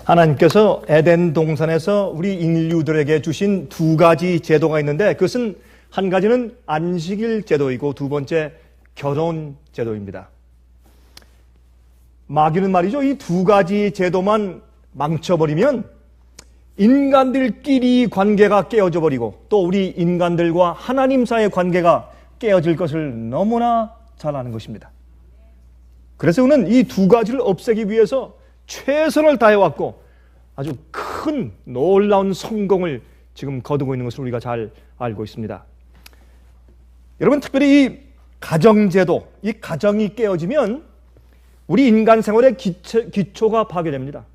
하나님께서 에덴 동산에서 우리 인류들에게 주신 두 가지 제도가 있는데, 그것은 한 가지는 안식일 제도이고 두 번째 결혼 제도입니다. 마귀는 말이죠, 이 두 가지 제도만 망쳐버리면 인간들끼리 관계가 깨어져 버리고 또 우리 인간들과 하나님 사이의 관계가 깨어질 것을 너무나 잘 아는 것입니다. 그래서 그는 이 두 가지를 없애기 위해서 최선을 다해왔고 아주 큰 놀라운 성공을 지금 거두고 있는 것을 우리가 잘 알고 있습니다. 여러분, 특별히 이 가정제도, 이 가정이 깨어지면 우리 인간 생활의 기초가 파괴됩니다.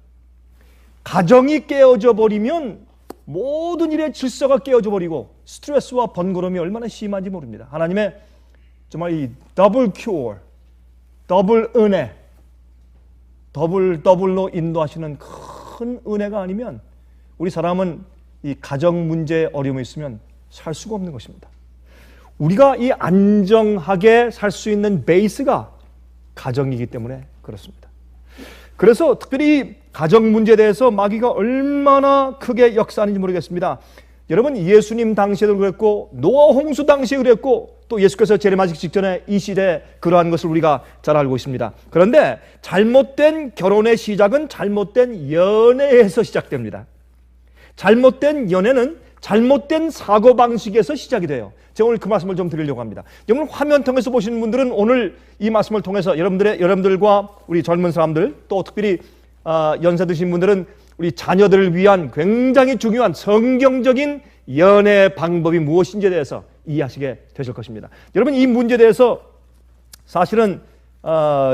가정이 깨어져 버리면 모든 일의 질서가 깨어져 버리고 스트레스와 번거로움이 얼마나 심한지 모릅니다. 하나님의 정말 이 더블 큐어, 더블 은혜, 더블로 인도하시는 큰 은혜가 아니면 우리 사람은 이 가정 문제에 어려움이 있으면 살 수가 없는 것입니다. 우리가 이 안정하게 살 수 있는 베이스가 가정이기 때문에 그렇습니다. 그래서 특별히 가정 문제에 대해서 마귀가 얼마나 크게 역사하는지 모르겠습니다. 여러분, 예수님 당시에도 그랬고 노아 홍수 당시에 그랬고 또 예수께서 재림하시기 직전에 이 시대에 그러한 것을 우리가 잘 알고 있습니다. 그런데 잘못된 결혼의 시작은 잘못된 연애에서 시작됩니다. 잘못된 연애는 잘못된 사고방식에서 시작이 돼요. 제가 오늘 그 말씀을 좀 드리려고 합니다. 여러분, 화면 통해서 보시는 분들은 오늘 이 말씀을 통해서 여러분들과 우리 젊은 사람들 또 특별히 연세 드신 분들은 우리 자녀들을 위한 굉장히 중요한 성경적인 연애 방법이 무엇인지에 대해서 이해하시게 되실 것입니다. 여러분, 이 문제에 대해서 사실은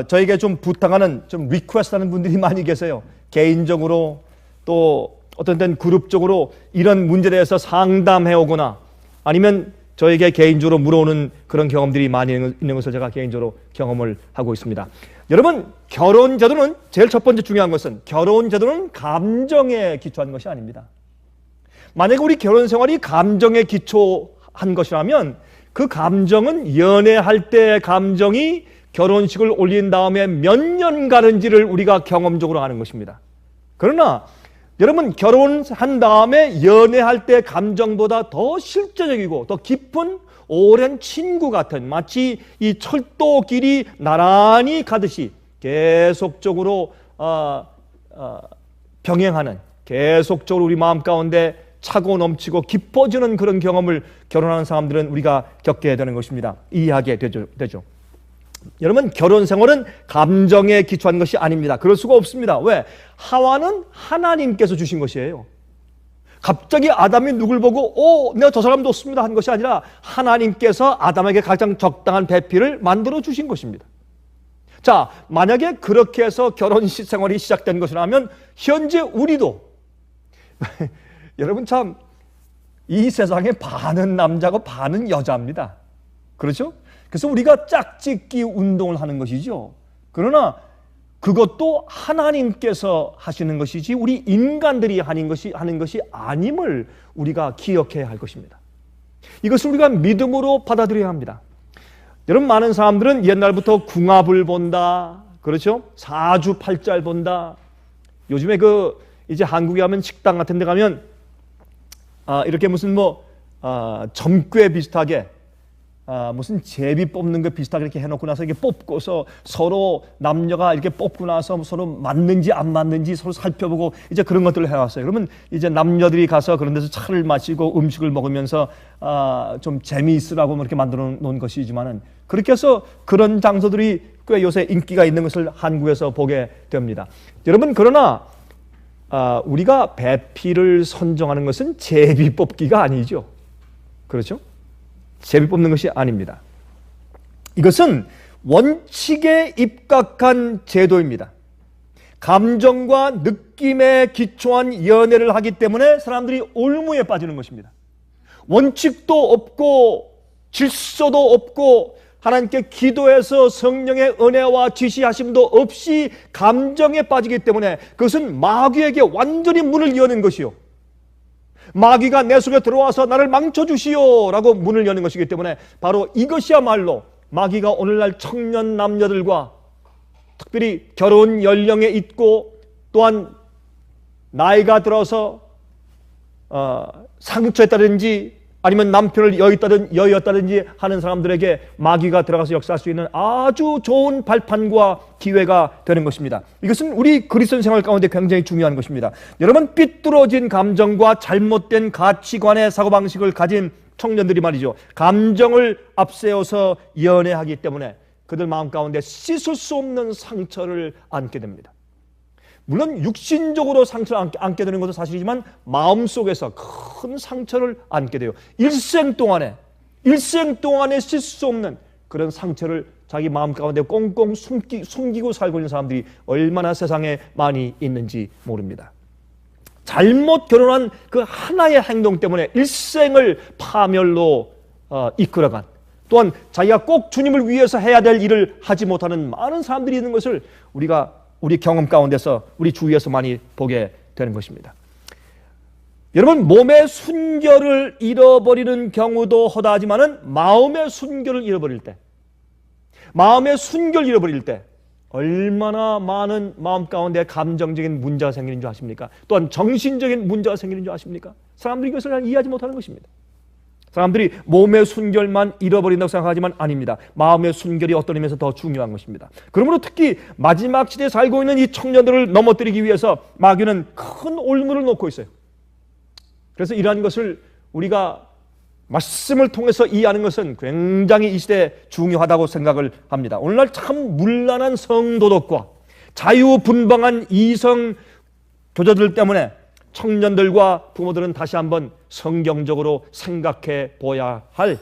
저에게 좀 부탁하는, 좀 리퀘스트하는 분들이 많이 계세요. 개인적으로 또 어떤 때는 그룹적으로 이런 문제에 대해서 상담해 오거나 아니면 저에게 개인적으로 물어오는 그런 경험들이 많이 있는 것을 제가 개인적으로 경험을 하고 있습니다. 여러분, 결혼 제도는 제일 첫 번째 중요한 것은 결혼 제도는 감정에 기초한 것이 아닙니다. 만약에 우리 결혼 생활이 감정에 기초한 것이라면 그 감정은 연애할 때의 감정이 결혼식을 올린 다음에 몇 년 가는지를 우리가 경험적으로 아는 것입니다. 그러나 여러분, 결혼한 다음에 연애할 때 감정보다 더 실제적이고 더 깊은 오랜 친구 같은, 마치 이 철도길이 나란히 가듯이 계속적으로 병행하는, 계속적으로 우리 마음 가운데 차고 넘치고 깊어지는 그런 경험을 결혼하는 사람들은 우리가 겪게 되는 것입니다. 이해하게 되죠. 여러분, 결혼 생활은 감정에 기초한 것이 아닙니다. 그럴 수가 없습니다. 왜? 하와는 하나님께서 주신 것이에요. 갑자기 아담이 누굴 보고 내가 저 사람 좋습니다 한 것이 아니라 하나님께서 아담에게 가장 적당한 배필을 만들어 주신 것입니다. 자, 만약에 그렇게 해서 결혼 생활이 시작된 것이라면 현재 우리도 여러분, 참 이 세상에 반은 남자고 반은 여자입니다. 그렇죠? 그래서 우리가 짝짓기 운동을 하는 것이죠. 그러나 그것도 하나님께서 하시는 것이지 우리 인간들이 하는 것이 아님을 우리가 기억해야 할 것입니다. 이것을 우리가 믿음으로 받아들여야 합니다. 여러분, 많은 사람들은 옛날부터 궁합을 본다, 그렇죠? 사주팔자를 본다. 요즘에 이제 한국에 가면 식당 같은 데 가면 이렇게 무슨 점괘 비슷하게 무슨 제비 뽑는 거 비슷하게 이렇게 해놓고 나서 이렇게 뽑고서 서로 남녀가 이렇게 뽑고 나서 서로 맞는지 안 맞는지 서로 살펴보고 이제 그런 것들을 해왔어요. 그러면 이제 남녀들이 가서 그런 데서 차를 마시고 음식을 먹으면서 좀 재미있으라고 이렇게 만들어 놓은 것이지만은 그렇게 해서 그런 장소들이 꽤 요새 인기가 있는 것을 한국에서 보게 됩니다. 여러분, 그러나 우리가 배필을 선정하는 것은 제비 뽑기가 아니죠. 그렇죠? 제비 뽑는 것이 아닙니다. 이것은 원칙에 입각한 제도입니다. 감정과 느낌에 기초한 연애를 하기 때문에 사람들이 올무에 빠지는 것입니다. 원칙도 없고 질서도 없고 하나님께 기도해서 성령의 은혜와 지시하심도 없이 감정에 빠지기 때문에 그것은 마귀에게 완전히 문을 여는 것이요, 마귀가 내 속에 들어와서 나를 망쳐주시오 라고 문을 여는 것이기 때문에 바로 이것이야말로 마귀가 오늘날 청년 남녀들과 특별히 결혼 연령에 있고 또한 나이가 들어서 상처했다든지 아니면 남편을 여의었다든지 하는 사람들에게 마귀가 들어가서 역사할 수 있는 아주 좋은 발판과 기회가 되는 것입니다. 이것은 우리 그리스도인 생활 가운데 굉장히 중요한 것입니다. 여러분, 삐뚤어진 감정과 잘못된 가치관의 사고방식을 가진 청년들이 말이죠, 감정을 앞세워서 연애하기 때문에 그들 마음 가운데 씻을 수 없는 상처를 안게 됩니다. 물론 육신적으로 상처를 안게 되는 것은 사실이지만 마음속에서 큰 상처를 안게 돼요. 일생 동안에 씻을 수 없는 그런 상처를 자기 마음 가운데 꽁꽁 숨기고 살고 있는 사람들이 얼마나 세상에 많이 있는지 모릅니다. 잘못 결혼한 그 하나의 행동 때문에 일생을 파멸로 이끌어간, 또한 자기가 꼭 주님을 위해서 해야 될 일을 하지 못하는 많은 사람들이 있는 것을 우리 경험 가운데서, 우리 주위에서 많이 보게 되는 것입니다. 여러분, 몸의 순결을 잃어버리는 경우도 허다하지만은 마음의 순결을 잃어버릴 때 얼마나 많은 마음 가운데 감정적인 문제가 생기는 줄 아십니까? 또한 정신적인 문제가 생기는 줄 아십니까? 사람들이 이것을 이해하지 못하는 것입니다. 사람들이 몸의 순결만 잃어버린다고 생각하지만 아닙니다. 마음의 순결이 어떤 의미에서 더 중요한 것입니다. 그러므로 특히 마지막 시대에 살고 있는 이 청년들을 넘어뜨리기 위해서 마귀는 큰 올무를 놓고 있어요. 그래서 이러한 것을 우리가 말씀을 통해서 이해하는 것은 굉장히 이 시대에 중요하다고 생각을 합니다. 오늘날 참 문란한 성도덕과 자유분방한 이성 교조들 때문에 청년들과 부모들은 다시 한번 성경적으로 생각해 보아야 할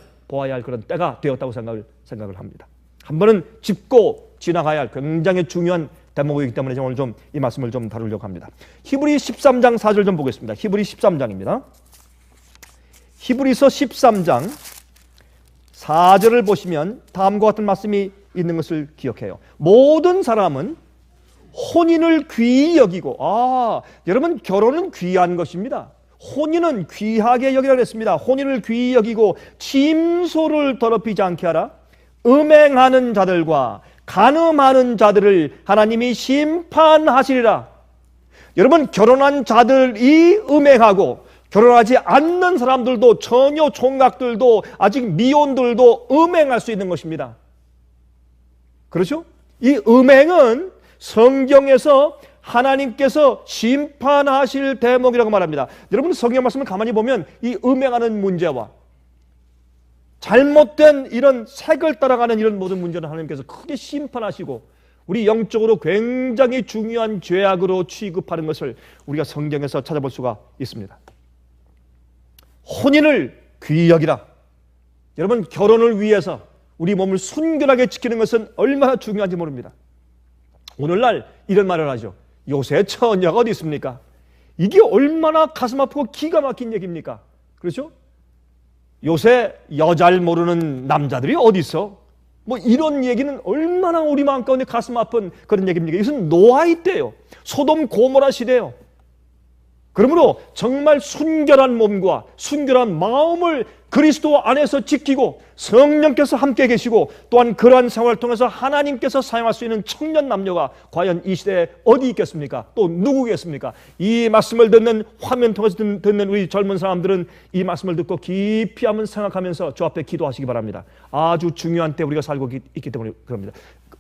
그런 때가 되었다고 생각을 합니다. 한 번은 짚고 지나가야 할 굉장히 중요한 대목이기 때문에 제가 오늘 좀 이 말씀을 좀 다루려고 합니다. 히브리 13장 4절 좀 보겠습니다. 히브리 13장입니다. 히브리서 13장 4절을 보시면 다음과 같은 말씀이 있는 것을 기억해요. 모든 사람은 혼인을 귀히 여기고, 여러분, 결혼은 귀한 것입니다. 혼인은 귀하게 여기라 그랬습니다. 혼인을 귀히 여기고 침소를 더럽히지 않게 하라. 음행하는 자들과 간음하는 자들을 하나님이 심판하시리라. 여러분, 결혼한 자들이 음행하고 결혼하지 않는 사람들도, 처녀 총각들도, 아직 미혼들도 음행할 수 있는 것입니다. 그렇죠? 이 음행은 성경에서 하나님께서 심판하실 대목이라고 말합니다. 여러분, 성경 말씀을 가만히 보면 이 음행하는 문제와 잘못된 이런 색을 따라가는 이런 모든 문제는 하나님께서 크게 심판하시고 우리 영적으로 굉장히 중요한 죄악으로 취급하는 것을 우리가 성경에서 찾아볼 수가 있습니다. 혼인을 귀히 여기라. 여러분, 결혼을 위해서 우리 몸을 순결하게 지키는 것은 얼마나 중요한지 모릅니다. 오늘날 이런 말을 하죠. 요새 처녀가 어디 있습니까? 이게 얼마나 가슴 아프고 기가 막힌 얘기입니까? 그렇죠? 요새 여자를 모르는 남자들이 어디 있어? 뭐 이런 얘기는 얼마나 우리 마음 가운데 가슴 아픈 그런 얘기입니까? 이것은 노아의 때예요. 소돔 고모라 시대예요. 그러므로 정말 순결한 몸과 순결한 마음을 그리스도 안에서 지키고 성령께서 함께 계시고 또한 그러한 생활을 통해서 하나님께서 사용할 수 있는 청년 남녀가 과연 이 시대에 어디 있겠습니까? 또 누구겠습니까? 이 말씀을 듣는, 화면 통해서 듣는 우리 젊은 사람들은 이 말씀을 듣고 깊이 한번 생각하면서 주 앞에 기도하시기 바랍니다. 아주 중요한 때 우리가 살고 있기 때문에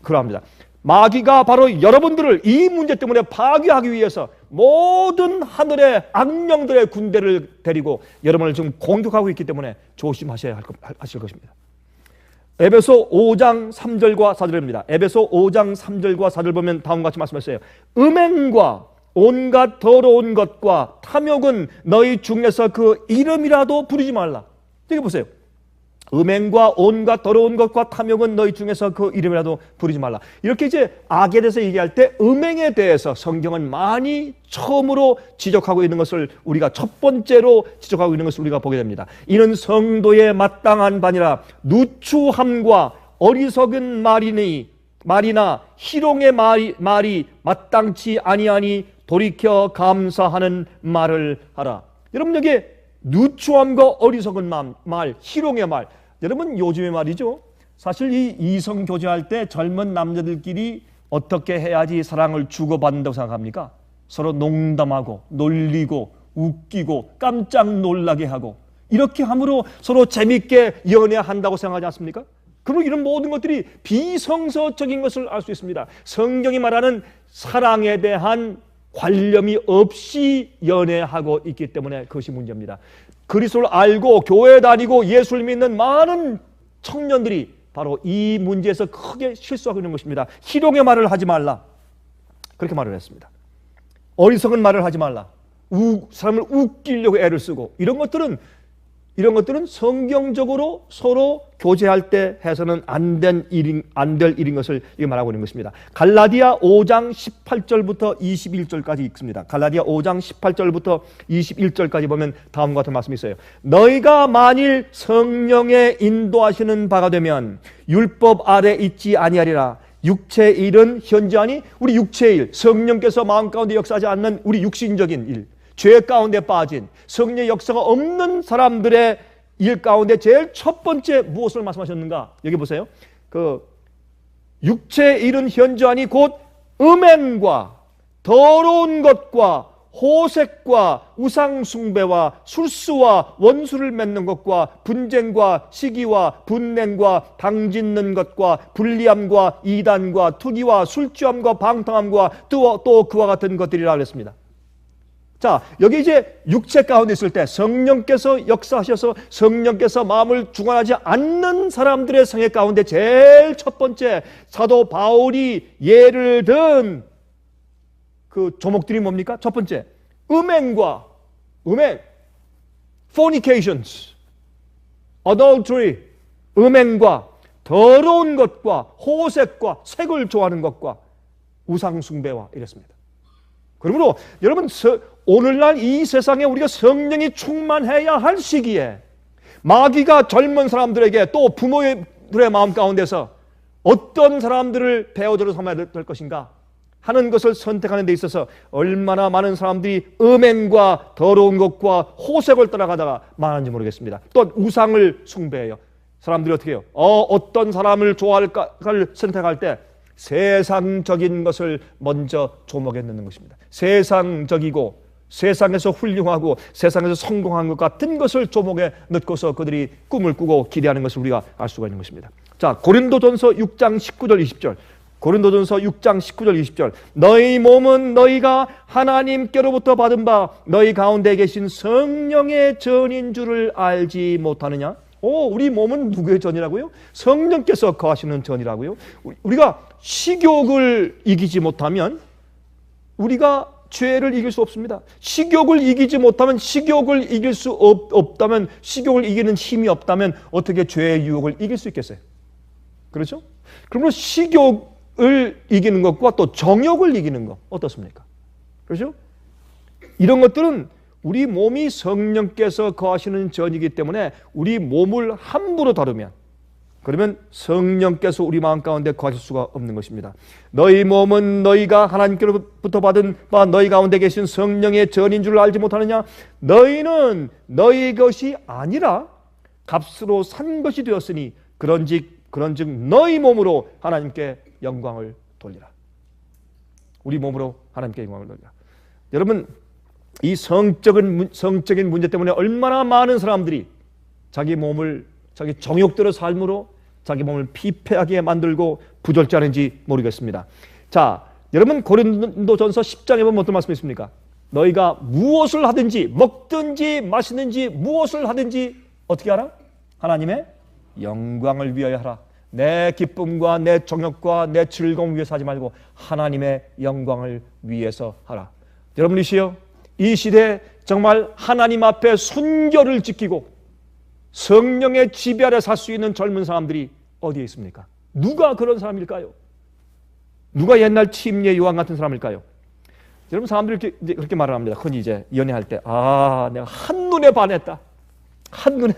그러합니다. 마귀가 바로 여러분들을 이 문제 때문에 파괴하기 위해서 모든 하늘의 악령들의 군대를 데리고 여러분을 지금 공격하고 있기 때문에 조심하셔야 하실 것입니다. 에베소 5장 3절과 4절입니다. 에베소 5장 3절과 4절 보면 다음과 같이 말씀하셨어요. 음행과 온갖 더러운 것과 탐욕은 너희 중에서 그 이름이라도 부르지 말라. 여기 보세요. 음행과 온갖 더러운 것과 탐욕은 너희 중에서 그 이름이라도 부르지 말라. 이렇게 이제 악에 대해서 얘기할 때 음행에 대해서 성경은 많이 처음으로 지적하고 있는 것을 우리가 첫 번째로 지적하고 있는 것을 우리가 보게 됩니다. 이는 성도의 마땅한 바니라. 누추함과 어리석은 말이나 희롱의 말이 마땅치 아니하니 돌이켜 감사하는 말을 하라. 여러분, 여기 누추함과 어리석은 말, 희롱의 말. 여러분, 요즘에 말이죠. 사실 이 이성 교제할 때 젊은 남자들끼리 어떻게 해야지 사랑을 주고받는다고 생각합니까? 서로 농담하고 놀리고 웃기고 깜짝 놀라게 하고 이렇게 함으로 서로 재밌게 연애한다고 생각하지 않습니까? 그리고 이런 모든 것들이 비성서적인 것을 알 수 있습니다. 성경이 말하는 사랑에 대한 관념이 없이 연애하고 있기 때문에 그것이 문제입니다. 그리스도를 알고 교회 다니고 예수를 믿는 많은 청년들이 바로 이 문제에서 크게 실수하고 있는 것입니다. 희롱의 말을 하지 말라. 그렇게 말을 했습니다. 어리석은 말을 하지 말라. 사람을 웃기려고 애를 쓰고 이런 것들은 성경적으로 서로 교제할 때 해서는 안 될 일인 것을 말하고 있는 것입니다. 갈라디아 5장 18절부터 21절까지 읽습니다. 갈라디아 5장 18절부터 21절까지 보면 다음과 같은 말씀이 있어요. 너희가 만일 성령의 인도하시는 바가 되면 율법 아래 있지 아니하리라. 육체의 일은 현저하니 우리 육체의 일, 성령께서 마음 가운데 역사하지 않는 우리 육신적인 일, 죄 가운데 빠진 성령의 역사가 없는 사람들의 일 가운데 제일 첫 번째 무엇을 말씀하셨는가? 여기 보세요. 그 육체의 일은 현저하니 곧 음행과 더러운 것과 호색과 우상숭배와 술수와 원수를 맺는 것과 분쟁과 시기와 분냉과 당짓는 것과 불리함과 이단과 투기와 술취함과 방탕함과 또 그와 같은 것들이라 그랬습니다. 자, 여기 이제 육체 가운데 있을 때 성령께서 역사하셔서 성령께서 마음을 주관하지 않는 사람들의 생애 가운데 제일 첫 번째 사도 바울이 예를 든 그 조목들이 뭡니까? 첫 번째, 음행, fornications, adultery, 음행과 더러운 것과 호색과 색을 좋아하는 것과 우상숭배와 이랬습니다. 그러므로 여러분 오늘날 이 세상에 우리가 성령이 충만해야 할 시기에 마귀가 젊은 사람들에게 또 부모들의 마음 가운데서 어떤 사람들을 배우자로 삼아야 될 것인가 하는 것을 선택하는 데 있어서 얼마나 많은 사람들이 음행과 더러운 것과 호색을 따라가다가 말하는지 모르겠습니다. 또 우상을 숭배해요. 사람들이 어떻게 해요? 어떤 사람을 좋아할까를 선택할 때 세상적인 것을 먼저 조목에 넣는 것입니다. 세상적이고 세상에서 훌륭하고 세상에서 성공한 것 같은 것을 조목에 넣고서 그들이 꿈을 꾸고 기대하는 것을 우리가 알 수가 있는 것입니다. 자, 고린도전서 6장 19절 20절. 고린도전서 6장 19절 20절. 너희 몸은 너희가 하나님께로부터 받은 바 너희 가운데 계신 성령의 전인 줄을 알지 못하느냐? 우리 몸은 누구의 전이라고요? 성령께서 거하시는 전이라고요? 우리가 식욕을 이기지 못하면 우리가 죄를 이길 수 없습니다. 식욕을 이기지 못하면, 식욕을 이길 수 없다면, 식욕을 이기는 힘이 없다면 어떻게 죄의 유혹을 이길 수 있겠어요? 그렇죠? 그러므로 식욕을 이기는 것과 또 정욕을 이기는 것 어떻습니까? 그렇죠? 이런 것들은 우리 몸이 성령께서 거하시는 전이기 때문에 우리 몸을 함부로 다루면 그러면 성령께서 우리 마음 가운데 거하실 수가 없는 것입니다. 너희 몸은 너희가 하나님께로부터 받은 바 너희 가운데 계신 성령의 전인 줄 알지 못하느냐? 너희는 너희 것이 아니라 값으로 산 것이 되었으니 그런즉 너희 몸으로 하나님께 영광을 돌리라. 우리 몸으로 하나님께 영광을 돌리라. 여러분, 이 성적인 문제 때문에 얼마나 많은 사람들이 자기 몸을 자기 정욕대로 삶으로 자기 몸을 피폐하게 만들고 부절제하는지 모르겠습니다. 자, 여러분 고린도전서 10장에 보면 어떤 말씀이 있습니까? 너희가 무엇을 하든지 먹든지 마시든지 무엇을 하든지 어떻게 하라? 하나님의 영광을 위하여 하라. 내 기쁨과 내 정욕과 내 즐거움 위해서 하지 말고 하나님의 영광을 위해서 하라. 여러분이시여, 이 시대에 정말 하나님 앞에 순결을 지키고 성령의 지배 아래 살 수 있는 젊은 사람들이 어디에 있습니까? 누가 그런 사람일까요? 누가 옛날 침례 요한 같은 사람일까요? 여러분, 사람들이 그렇게 말을 합니다. 흔히 이제 연애할 때, 내가 한눈에 반했다. 한눈에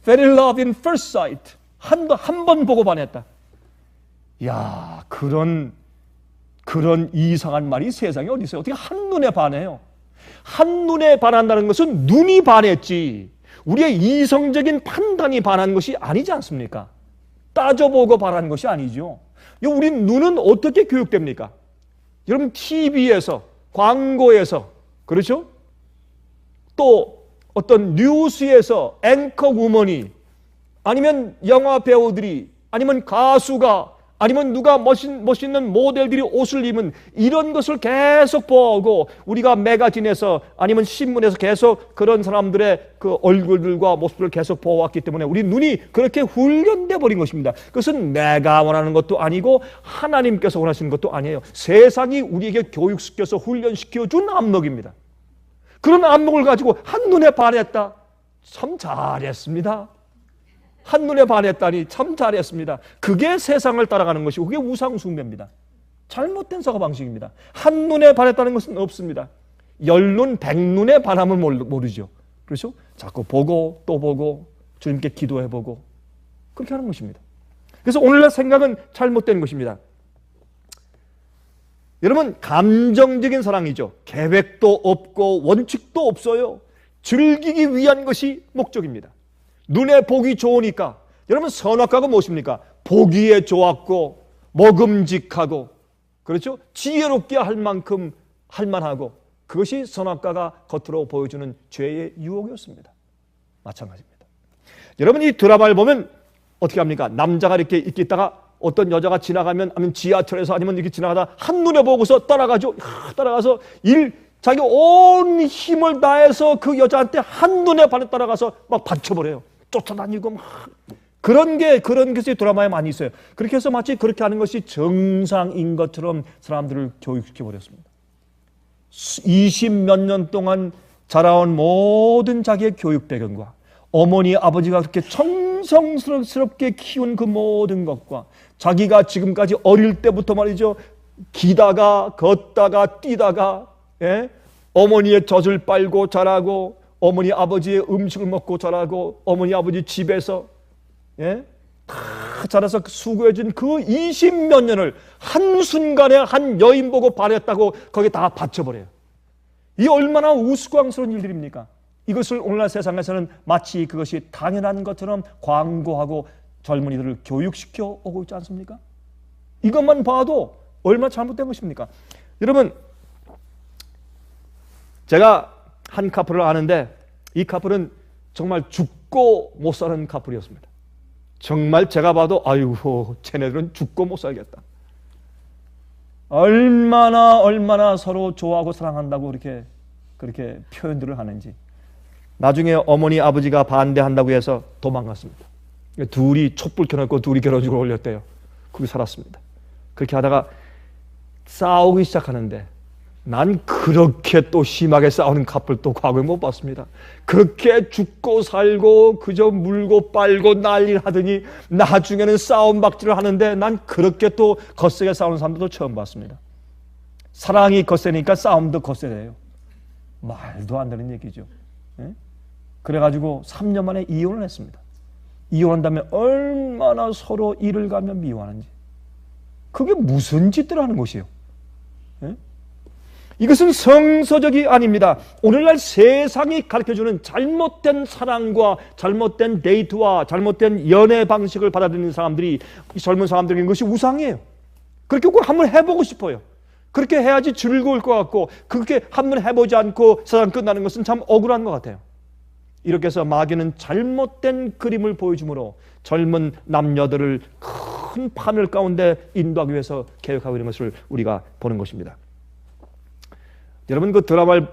fell in love in first sight. 한 번 보고 반했다. 야, 그런 이상한 말이 세상에 어디 있어요? 어떻게 한눈에 반해요? 한눈에 반한다는 것은 눈이 반했지 우리의 이성적인 판단이 반한 것이 아니지 않습니까? 따져보고 반한 것이 아니죠. 우리 눈은 어떻게 교육됩니까? 여러분 TV에서, 광고에서, 그렇죠? 또 어떤 뉴스에서 앵커 우먼이, 아니면 영화 배우들이, 아니면 가수가, 아니면 누가 멋있는 모델들이 옷을 입은 이런 것을 계속 보고, 우리가 매거진에서 아니면 신문에서 계속 그런 사람들의 그 얼굴들과 모습을 계속 보아왔기 때문에 우리 눈이 그렇게 훈련돼 버린 것입니다. 그것은 내가 원하는 것도 아니고 하나님께서 원하시는 것도 아니에요. 세상이 우리에게 교육시켜서 훈련시켜 준 안목입니다. 그런 안목을 가지고 한눈에 반했다. 참 잘했습니다. 한눈에 반했다니 참 잘했습니다. 그게 세상을 따라가는 것이고 그게 우상숭배입니다. 잘못된 사고방식입니다. 한눈에 반했다는 것은 없습니다. 열눈 백눈에 반함을 모르죠. 그렇죠? 자꾸 보고 또 보고 주님께 기도해보고 그렇게 하는 것입니다. 그래서 오늘날 생각은 잘못된 것입니다. 여러분, 감정적인 사랑이죠. 계획도 없고 원칙도 없어요. 즐기기 위한 것이 목적입니다. 눈에 보기 좋으니까. 여러분, 선악과가 무엇입니까? 보기에 좋았고 먹음직하고, 그렇죠? 지혜롭게 할 만큼 할만하고, 그것이 선악과가 겉으로 보여주는 죄의 유혹이었습니다. 마찬가지입니다. 여러분, 이 드라마를 보면 어떻게 합니까? 남자가 이렇게 있다가 어떤 여자가 지나가면, 아니면 지하철에서 아니면 이렇게 지나가다 한눈에 보고서 따라가죠. 따라가서 자기 온 힘을 다해서 그 여자한테 한눈에 반해 따라가서 막 받쳐버려요. 쫓아다니고 막. 그런 것이 드라마에 많이 있어요. 그렇게 해서 마치 그렇게 하는 것이 정상인 것처럼 사람들을 교육시켜버렸습니다. 20몇 년 동안 자라온 모든 자기의 교육 배경과 어머니, 아버지가 그렇게 정성스럽게 키운 그 모든 것과 자기가 지금까지 어릴 때부터 말이죠, 기다가 걷다가 뛰다가, 예? 어머니의 젖을 빨고 자라고, 어머니 아버지의 음식을 먹고 자라고, 어머니 아버지 집에서, 예? 다 자라서 수고해준 그 20몇 년을 한순간에 한 여인 보고 반했다고 거기에 다 바쳐버려요. 이 얼마나 우스꽝스러운 일들입니까? 이것을 오늘날 세상에서는 마치 그것이 당연한 것처럼 광고하고 젊은이들을 교육시켜 오고 있지 않습니까? 이것만 봐도 얼마나 잘못된 것입니까? 여러분, 제가 한 커플을 아는데 이 커플은 정말 죽고 못 사는 커플이었습니다. 정말 제가 봐도 아이고 쟤네들은 죽고 못 살겠다. 얼마나 서로 좋아하고 사랑한다고 그렇게 표현들을 하는지. 나중에 어머니 아버지가 반대한다고 해서 도망갔습니다. 둘이 촛불 켜놓고 둘이 결혼식을 올렸대요. 그렇게 살았습니다. 그렇게 하다가 싸우기 시작하는데 난 그렇게 또 심하게 싸우는 커플 또 과거에 못 봤습니다. 그렇게 죽고 살고 그저 물고 빨고 난리를 하더니 나중에는 싸움박질을 하는데 난 그렇게 또 거세게 싸우는 사람들도 처음 봤습니다. 사랑이 거세니까 싸움도 거세래요. 말도 안 되는 얘기죠. 예? 그래가지고 3년 만에 이혼을 했습니다. 이혼한 다음에 얼마나 서로 이를 가며 미워하는지. 그게 무슨 짓들 하는 것이에요? 예? 이것은 성서적이 아닙니다. 오늘날 세상이 가르쳐주는 잘못된 사랑과 잘못된 데이트와 잘못된 연애 방식을 받아들이는 사람들이, 젊은 사람들인 것이 우상이에요. 그렇게 꼭 한번 해보고 싶어요. 그렇게 해야지 즐거울 것 같고, 그렇게 한번 해보지 않고 세상 끝나는 것은 참 억울한 것 같아요. 이렇게 해서 마귀는 잘못된 그림을 보여주므로 젊은 남녀들을 큰 파멸 가운데 인도하기 위해서 계획하고 있는 것을 우리가 보는 것입니다. 여러분, 그 드라마를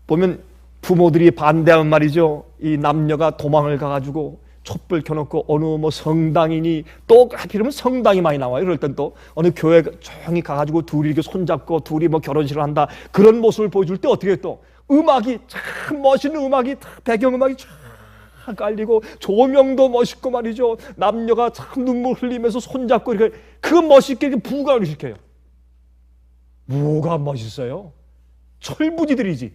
보면 부모들이 반대하면 말이죠, 이 남녀가 도망을 가가지고 촛불 켜놓고 어느 뭐 성당이니, 또 하필이면 성당이 많이 나와요. 이럴 땐 또 어느 교회 조용히 가가지고 둘이 이렇게 손잡고 둘이 뭐 결혼식을 한다, 그런 모습을 보여줄 때 어떻게 또 음악이 참 멋있는 음악이 배경음악이 쫙 깔리고 조명도 멋있고 말이죠, 남녀가 참 눈물 흘리면서 손잡고 이렇게 그 멋있게 이렇게 부각을 시켜요. 뭐가 멋있어요? 철부지들이지.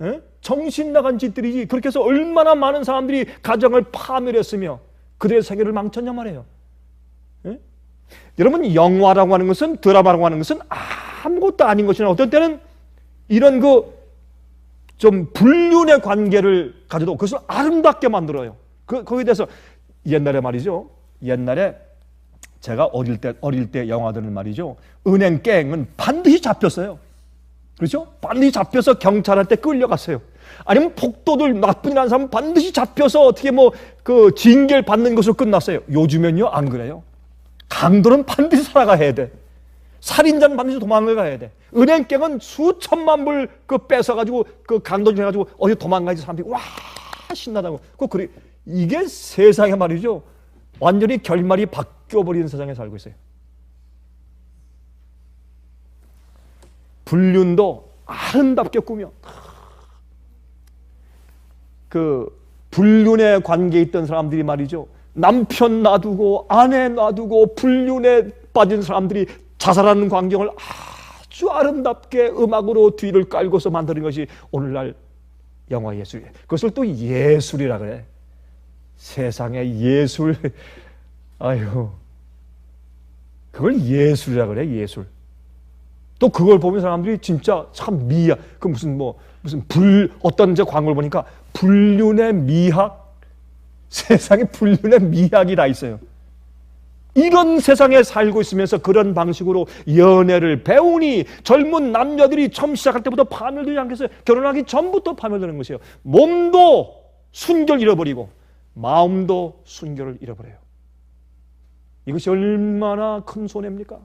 에? 정신 나간 짓들이지. 그렇게 해서 얼마나 많은 사람들이 가정을 파멸했으며 그들의 세계를 망쳤냐 말이에요. 에? 여러분, 영화라고 하는 것은, 드라마라고 하는 것은 아무것도 아닌 것이나 어떤 때는 이런 좀 불륜의 관계를 가져도 그것을 아름답게 만들어요. 거기에 대해서 옛날에 말이죠, 옛날에 제가 어릴 때 영화들은 말이죠. 은행갱은 반드시 잡혔어요. 그렇죠? 반드시 잡혀서 경찰한테 끌려갔어요. 아니면 폭도들, 나쁜 일 하는 사람은 반드시 잡혀서 어떻게 그 징계를 받는 것으로 끝났어요. 요즘엔요, 안 그래요. 강도는 반드시 살아가야 돼. 살인자는 반드시 도망을 가야 돼. 은행갱은 수천만 불 뺏어가지고 그 강도 중해가지고 어디 도망가야지 사람들이 와 신나다고. 그래 이게 세상에 말이죠. 완전히 결말이 바뀌어버리는 세상에 살고 있어요. 불륜도 아름답게 꾸며 그 불륜의 관계에 있던 사람들이 말이죠. 남편 놔두고 아내 놔두고 불륜에 빠진 사람들이 자살하는 광경을 아주 아름답게 음악으로 뒤를 깔고서 만드는 것이 오늘날 영화 예술이에요. 그것을 또 예술이라 그래. 세상에 예술, 아유, 그걸 예술이라 그래. 예술. 또 그걸 보면 사람들이 진짜 참 미학, 그 무슨 어떤 광고를 보니까 불륜의 미학, 세상에 불륜의 미학이 다 있어요. 이런 세상에 살고 있으면서 그런 방식으로 연애를 배우니 젊은 남녀들이 처음 시작할 때부터 파멸되지 않겠어요? 결혼하기 전부터 파멸되는 것이에요. 몸도 순결 잃어버리고 마음도 순결을 잃어버려요. 이것이 얼마나 큰 손해입니까?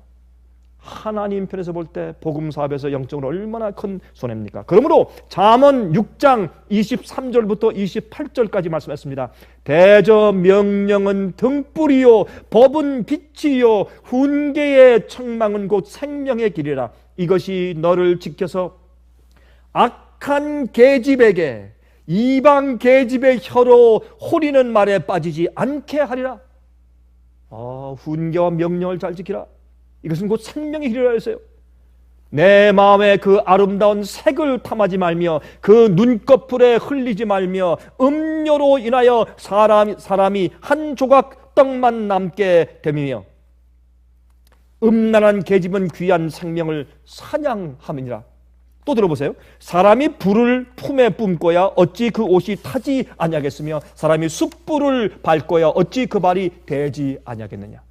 하나님 편에서 볼 때 복음 사업에서 영적으로 얼마나 큰 손해입니까? 그러므로 잠언 6장 23절부터 28절까지 말씀했습니다. 대저 명령은 등불이요 법은 빛이요 훈계의 책망은 곧 생명의 길이라. 이것이 너를 지켜서 악한 계집에게 이방 계집의 혀로 호리는 말에 빠지지 않게 하리라. 훈계와 명령을 잘 지키라. 이것은 곧 생명의 길이라 했어요. 내 마음에 그 아름다운 색을 탐하지 말며 그 눈꺼풀에 흘리지 말며 음료로 인하여 사람이 한 조각 떡만 남게 됨이며 음란한 계집은 귀한 생명을 사냥함이니라. 또 들어보세요. 사람이 불을 품에 뿜고야 어찌 그 옷이 타지 아니하겠으며 사람이 숯불을 밟고야 어찌 그 발이 되지 아니하겠느냐.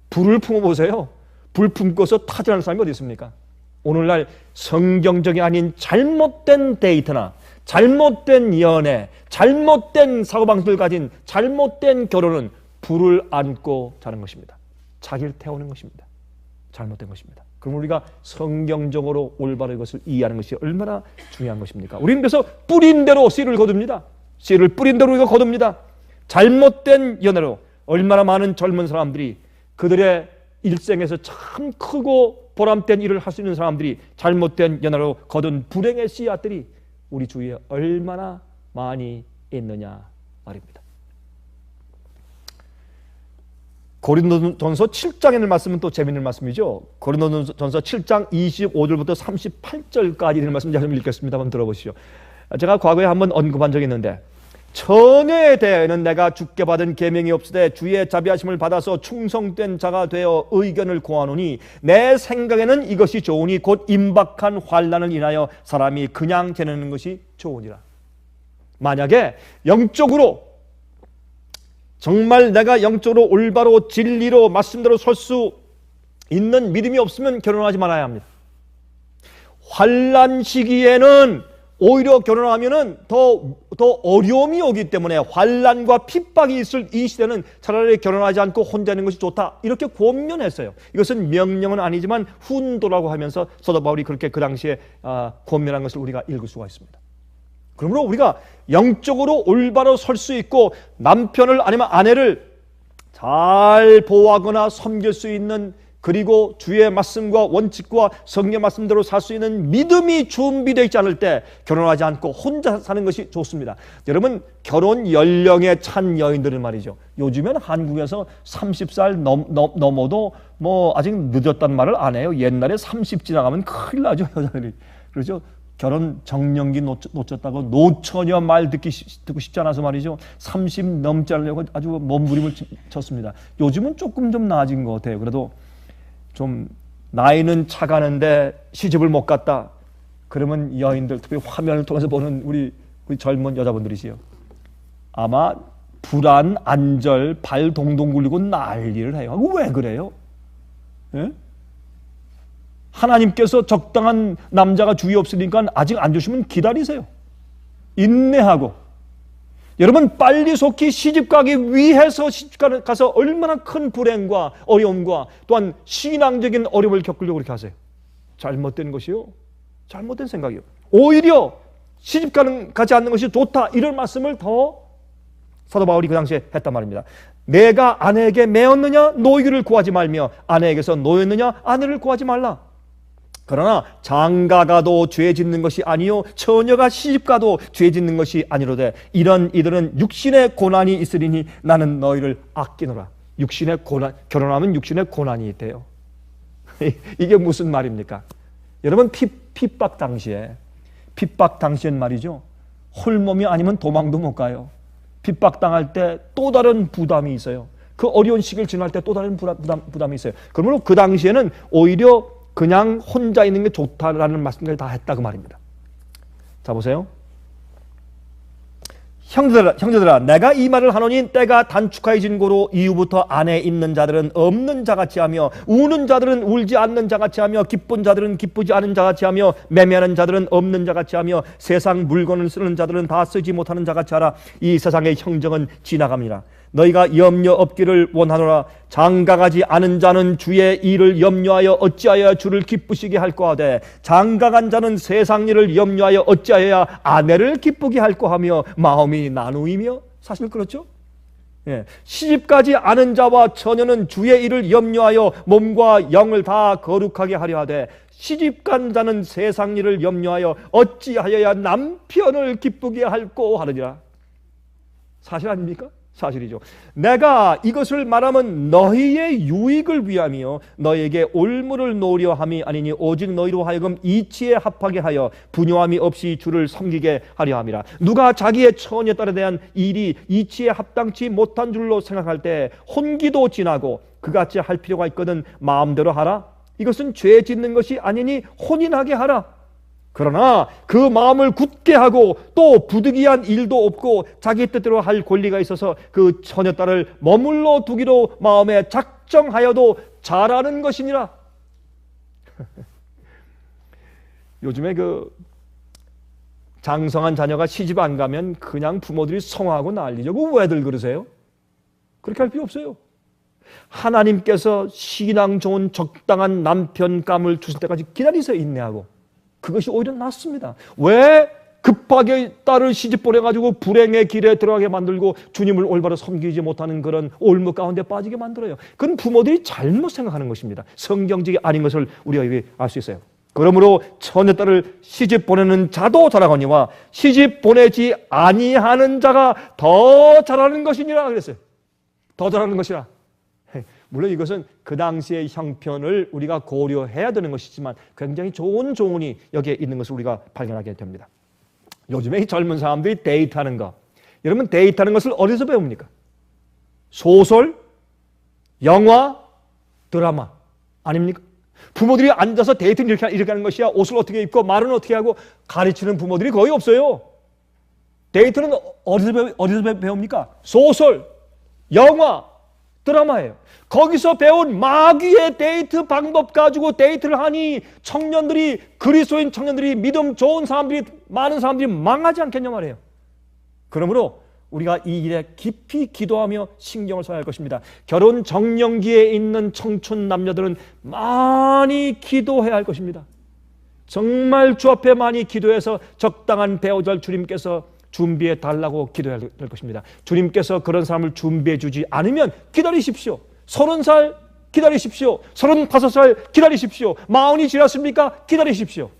불을 품어보세요. 불 품고서 타지 않는 사람이 어디 있습니까? 오늘날 성경적이 아닌 잘못된 데이트나 잘못된 연애, 잘못된 사고방식을 가진 잘못된 결혼은 불을 안고 자는 것입니다. 자기를 태우는 것입니다. 잘못된 것입니다. 그럼 우리가 성경적으로 올바른 것을 이해하는 것이 얼마나 중요한 것입니까? 우리는 그래서 뿌린 대로 씨를 거둡니다. 씨를 뿌린 대로 우리가 거둡니다. 잘못된 연애로 얼마나 많은 젊은 사람들이 그들의 일생에서 참 크고 보람된 일을 할 수 있는 사람들이 잘못된 연애로 거둔 불행의 씨앗들이 우리 주위에 얼마나 많이 있느냐 말입니다. 고린도전서 7장에 있는 말씀은 또 재미있는 말씀이죠. 고린도전서 7장 25절부터 38절까지 있는 말씀 제가 좀 읽겠습니다. 한번 들어보시죠. 제가 과거에 한번 언급한 적이 있는데 처녀에 대해는 내가 주께 받은 계명이 없으되 주의 자비하심을 받아서 충성된 자가 되어 의견을 고하노니 내 생각에는 이것이 좋으니 곧 임박한 환난을 인하여 사람이 그냥 지내는 것이 좋으니라. 만약에 영적으로 정말 내가 영적으로 올바로 진리로 말씀대로 설 수 있는 믿음이 없으면 결혼하지 말아야 합니다. 환난 시기에는 오히려 결혼하면은 더 어려움이 오기 때문에 환난과 핍박이 있을 이 시대는 차라리 결혼하지 않고 혼자 있는 것이 좋다. 이렇게 권면했어요. 이것은 명령은 아니지만 훈도라고 하면서 사도 바울이 그렇게 그 당시에 권면한 것을 우리가 읽을 수가 있습니다. 그러므로 우리가 영적으로 올바로 설 수 있고 남편을 아니면 아내를 잘 보호하거나 섬길 수 있는 그리고 주의 말씀과 원칙과 성경 말씀대로 살 수 있는 믿음이 준비되어 있지 않을 때 결혼하지 않고 혼자 사는 것이 좋습니다. 여러분 결혼 연령에 찬 여인들은 말이죠. 요즘엔 한국에서 30살 넘어도 아직 늦었다는 말을 안 해요. 옛날에 30 지나가면 큰일 나죠. 여자들이. 그렇죠. 결혼 정년기 놓쳤다고 노처녀 말 듣고 싶지 않아서 말이죠. 30 넘지 않으려고 아주 몸부림을 쳤습니다. 요즘은 조금 좀 나아진 것 같아요. 그래도 좀 나이는 차가는데 시집을 못 갔다. 그러면 여인들 특히 화면을 통해서 보는 우리 젊은 여자분들이지요. 아마 불안, 안절, 발 동동 굴리고 난리를 해요. 왜 그래요? 예? 하나님께서 적당한 남자가 주위 없으니까 아직 안 주시면 기다리세요. 인내하고. 여러분 빨리 속히 시집가기 위해서 시집가서 가서 얼마나 큰 불행과 어려움과 또한 신앙적인 어려움을 겪으려고 그렇게 하세요. 잘못된 것이요. 잘못된 생각이요. 오히려 시집가지 않는 것이 좋다. 이런 말씀을 더 사도 바울이 그 당시에 했단 말입니다. 내가 아내에게 매었느냐 노이를 구하지 말며 아내에게서 노였느냐 아내를 구하지 말라. 그러나 장가가도 죄 짓는 것이 아니요 처녀가 시집가도 죄 짓는 것이 아니로되 이런 이들은 육신의 고난이 있으리니 나는 너희를 아끼노라. 육신의 고난, 결혼하면 육신의 고난이 있대요. 이게 무슨 말입니까? 여러분 핍박 당시엔 말이죠. 홀몸이 아니면 도망도 못 가요. 핍박당할 때 또 다른 부담이 있어요. 그 어려운 시기를 지날 때 또 다른 부담이 있어요. 그러므로 그 당시에는 오히려 그냥 혼자 있는 게 좋다라는 말씀을 다 했다 그 말입니다. 자 보세요. 형제들아 내가 이 말을 하노니 때가 단축하여진 고로 이후부터 안에 있는 자들은 없는 자같이 하며 우는 자들은 울지 않는 자같이 하며 기쁜 자들은 기쁘지 않은 자같이 하며 매매하는 자들은 없는 자같이 하며 세상 물건을 쓰는 자들은 다 쓰지 못하는 자같이 하라. 이 세상의 형정은 지나갑니다. 너희가 염려 없기를 원하노라. 장가가지 않은 자는 주의 일을 염려하여 어찌하여 주를 기쁘시게 할까 하되 장가간 자는 세상 일을 염려하여 어찌하여야 아내를 기쁘게 할까 하며 마음이 나누이며. 사실 그렇죠? 예. 시집가지 않은 자와 처녀는 주의 일을 염려하여 몸과 영을 다 거룩하게 하려 하되 시집간 자는 세상 일을 염려하여 어찌하여야 남편을 기쁘게 할까 하느니라. 사실 아닙니까? 사실이죠. 내가 이것을 말하면 너희의 유익을 위함이요 너희에게 올무를 놓으려 함이 아니니 오직 너희로 하여금 이치에 합하게 하여 분요함이 없이 주를 섬기게 하려 함이라. 누가 자기의 처녀 딸에 대한 일이 이치에 합당치 못한 줄로 생각할 때 혼기도 지나고 그같이 할 필요가 있거든 마음대로 하라. 이것은 죄 짓는 것이 아니니 혼인하게 하라. 그러나 그 마음을 굳게 하고 또 부득이한 일도 없고 자기 뜻대로 할 권리가 있어서 그 처녀딸을 머물러 두기로 마음에 작정하여도 잘하는 것이니라. 요즘에 그 장성한 자녀가 시집 안 가면 그냥 부모들이 성화하고 난리죠. 왜들 그러세요? 그렇게 할 필요 없어요. 하나님께서 신앙 좋은 적당한 남편감을 주실 때까지 기다리세요. 인내하고. 그것이 오히려 낫습니다. 왜 급하게 딸을 시집 보내가지고 불행의 길에 들어가게 만들고 주님을 올바로 섬기지 못하는 그런 올무 가운데 빠지게 만들어요. 그건 부모들이 잘못 생각하는 것입니다. 성경적이 아닌 것을 우리가 알 수 있어요. 그러므로 처녀딸을 시집 보내는 자도 잘하거니와 시집 보내지 아니하는 자가 더 잘하는 것이니라 그랬어요. 더 잘하는 것이라. 물론 이것은 그 당시의 형편을 우리가 고려해야 되는 것이지만 굉장히 좋은 조언이 여기에 있는 것을 우리가 발견하게 됩니다. 요즘에 이 젊은 사람들이 데이트하는 거, 여러분 데이트하는 것을 어디서 배웁니까? 소설, 영화, 드라마 아닙니까? 부모들이 앉아서 데이트는 이렇게 하는 것이야. 옷을 어떻게 입고 말은 어떻게 하고 가르치는 부모들이 거의 없어요. 데이트는 어디서 배웁니까? 소설, 영화, 드라마예요. 거기서 배운 마귀의 데이트 방법 가지고 데이트를 하니 청년들이, 그리스도인 청년들이, 믿음 좋은 사람들이, 많은 사람들이 망하지 않겠냐 말이에요. 그러므로 우리가 이 일에 깊이 기도하며 신경을 써야 할 것입니다. 결혼 정년기에 있는 청춘 남녀들은 많이 기도해야 할 것입니다. 정말 주 앞에 많이 기도해서 적당한 배우자를 주님께서 준비해 달라고 기도해야 될 것입니다. 주님께서 그런 사람을 준비해 주지 않으면 기다리십시오. 30살 기다리십시오. 35살 기다리십시오. 40이 지났습니까? 기다리십시오.